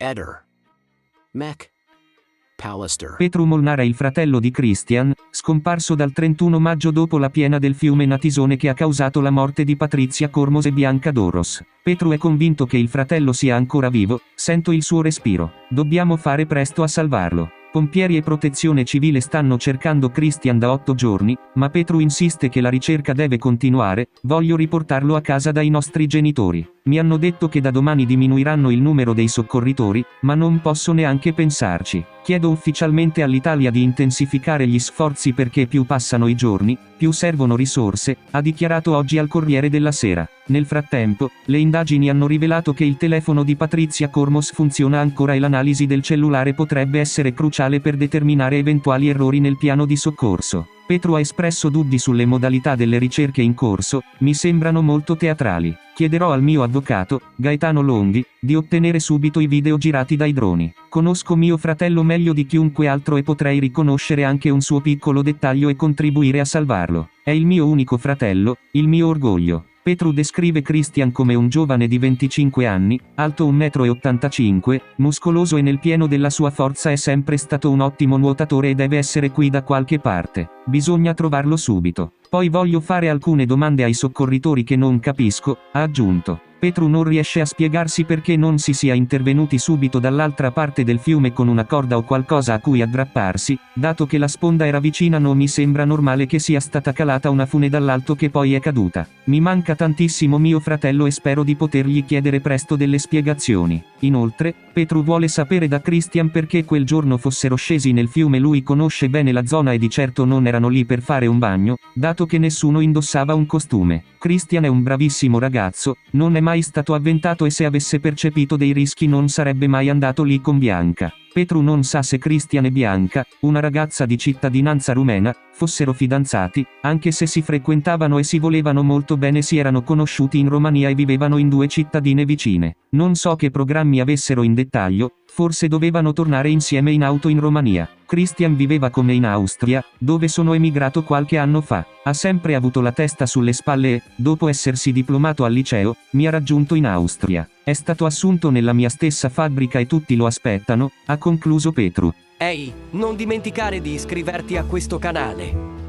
Eder. Mech. Pallister. Petru Molnar è il fratello di Christian, scomparso dal 31 maggio dopo la piena del fiume Natisone che ha causato la morte di Patrizia Cormos e Bianca Doros. Petru è convinto che il fratello sia ancora vivo, sento il suo respiro. Dobbiamo fare presto a salvarlo. Pompieri e protezione civile stanno cercando Christian da 8 giorni, ma Petru insiste che la ricerca deve continuare, voglio riportarlo a casa dai nostri genitori. Mi hanno detto che da domani diminuiranno il numero dei soccorritori, ma non posso neanche pensarci. Chiedo ufficialmente all'Italia di intensificare gli sforzi perché più passano i giorni, più servono risorse, ha dichiarato oggi al Corriere della Sera. Nel frattempo, le indagini hanno rivelato che il telefono di Patrizia Cormos funziona ancora e l'analisi del cellulare potrebbe essere cruciale per determinare eventuali errori nel piano di soccorso. Petru ha espresso dubbi sulle modalità delle ricerche in corso, mi sembrano molto teatrali. Chiederò al mio avvocato, Gaetano Longhi, di ottenere subito i video girati dai droni. Conosco mio fratello meglio di chiunque altro e potrei riconoscere anche un suo piccolo dettaglio e contribuire a salvarlo. È il mio unico fratello, il mio orgoglio. Petru descrive Christian come un giovane di 25 anni, alto 1,85 m, muscoloso e nel pieno della sua forza, è sempre stato un ottimo nuotatore e deve essere qui da qualche parte. Bisogna trovarlo subito. Poi voglio fare alcune domande ai soccorritori che non capisco, ha aggiunto. Petru non riesce a spiegarsi perché non si sia intervenuti subito dall'altra parte del fiume con una corda o qualcosa a cui aggrapparsi, dato che la sponda era vicina non mi sembra normale che sia stata calata una fune dall'alto che poi è caduta. Mi manca tantissimo mio fratello e spero di potergli chiedere presto delle spiegazioni. Inoltre, Petru vuole sapere da Christian perché quel giorno fossero scesi nel fiume. Lui conosce bene la zona e di certo non erano lì per fare un bagno, dato che nessuno indossava un costume. Christian è un bravissimo ragazzo, non è mai stato avventato e se avesse percepito dei rischi non sarebbe mai andato lì con Bianca. Petru non sa se Christian e Bianca, una ragazza di cittadinanza rumena, fossero fidanzati, anche se si frequentavano e si volevano molto bene. Si erano conosciuti in Romania e vivevano in 2 cittadine vicine. Non so che programmi avessero in dettaglio, forse dovevano tornare insieme in auto in Romania. Christian viveva con me in Austria, dove sono emigrato qualche anno fa. Ha sempre avuto la testa sulle spalle e, dopo essersi diplomato al liceo, mi ha raggiunto in Austria. È stato assunto nella mia stessa fabbrica e tutti lo aspettano, ha concluso Petru. Ehi, non dimenticare di iscriverti a questo canale.